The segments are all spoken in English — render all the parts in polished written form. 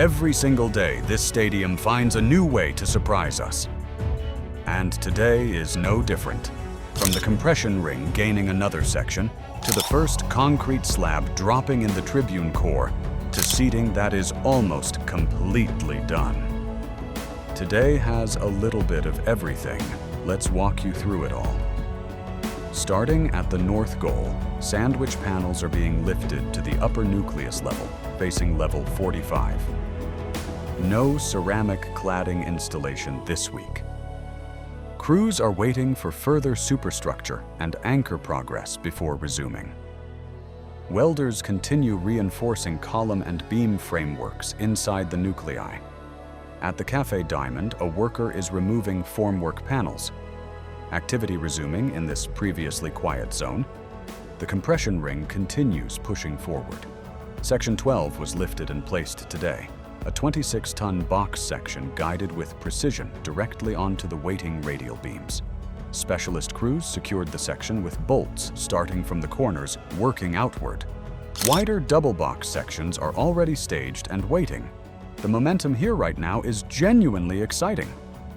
Every single day, this stadium finds a new way to surprise us. And today is no different. From the compression ring gaining another section, to the first concrete slab dropping in the Tribune core, to seating that is almost completely done. Today has a little bit of everything. Let's walk you through it all. Starting at the north goal, sandwich panels are being lifted to the upper nucleus level, facing level 45. No ceramic cladding installation this week. Crews are waiting for further superstructure and anchor progress before resuming. Welders continue reinforcing column and beam frameworks inside the nuclei. At the Cafe Diamond, a worker is removing formwork panels. Activity resuming in this previously quiet zone. The compression ring continues pushing forward. Section 12 was lifted and placed today. A 26-ton box section guided with precision directly onto the waiting radial beams. Specialist crews secured the section with bolts starting from the corners, working outward. Wider double box sections are already staged and waiting. The momentum here right now is genuinely exciting.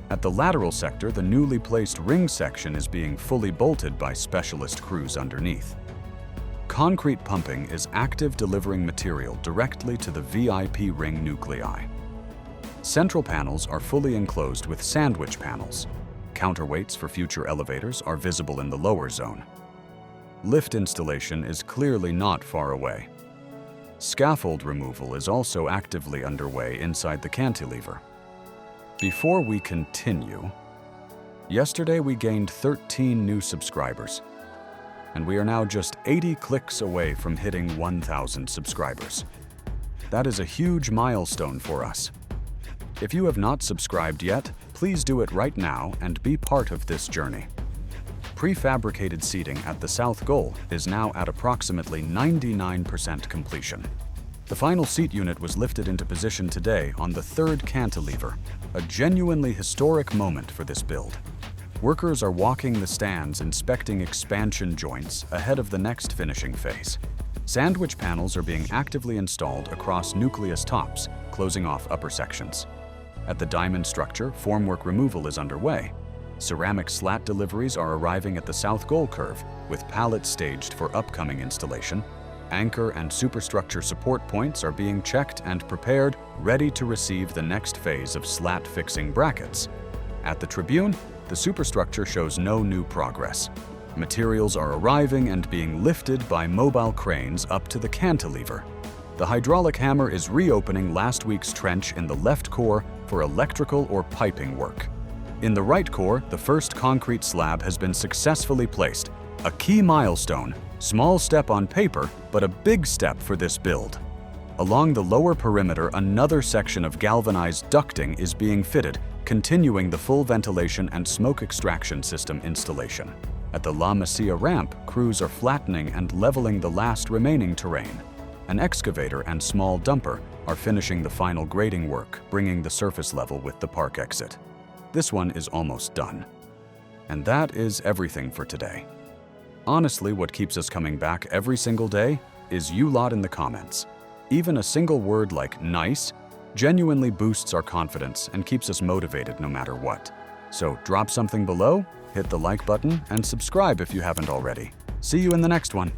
At the lateral sector, the newly placed ring section is being fully bolted by specialist crews underneath. Concrete pumping is active, delivering material directly to the VIP ring nuclei. Central panels are fully enclosed with sandwich panels. Counterweights for future elevators are visible in the lower zone. Lift installation is clearly not far away. Scaffold removal is also actively underway inside the cantilever. Before we continue, yesterday we gained 13 new subscribers, and we are now just 80 clicks away from hitting 1,000 subscribers. That is a huge milestone for us. If you have not subscribed yet, please do it right now and be part of this journey. Prefabricated seating at the south goal is now at approximately 99% completion. The final seat unit was lifted into position today on the third cantilever, a genuinely historic moment for this build. Workers are walking the stands, inspecting expansion joints ahead of the next finishing phase. Sandwich panels are being actively installed across nucleus tops, closing off upper sections. At the diamond structure, formwork removal is underway. Ceramic slat deliveries are arriving at the south goal curve, with pallets staged for upcoming installation. Anchor and superstructure support points are being checked and prepared, ready to receive the next phase of slat fixing brackets. At the Tribune, the superstructure shows no new progress. Materials are arriving and being lifted by mobile cranes up to the cantilever. The hydraulic hammer is reopening last week's trench in the left core for electrical or piping work. In the right core, the first concrete slab has been successfully placed, a key milestone. Small step on paper, but a big step for this build. Along the lower perimeter, another section of galvanized ducting is being fitted, continuing the full ventilation and smoke extraction system installation. At the Masía Ramp, crews are flattening and leveling the last remaining terrain. An excavator and small dumper are finishing the final grading work, bringing the surface level with the park exit. This one is almost done. And that is everything for today. Honestly, what keeps us coming back every single day is you lot in the comments. Even a single word like nice genuinely boosts our confidence and keeps us motivated no matter what. So drop something below, hit the like button, and subscribe if you haven't already. See you in the next one.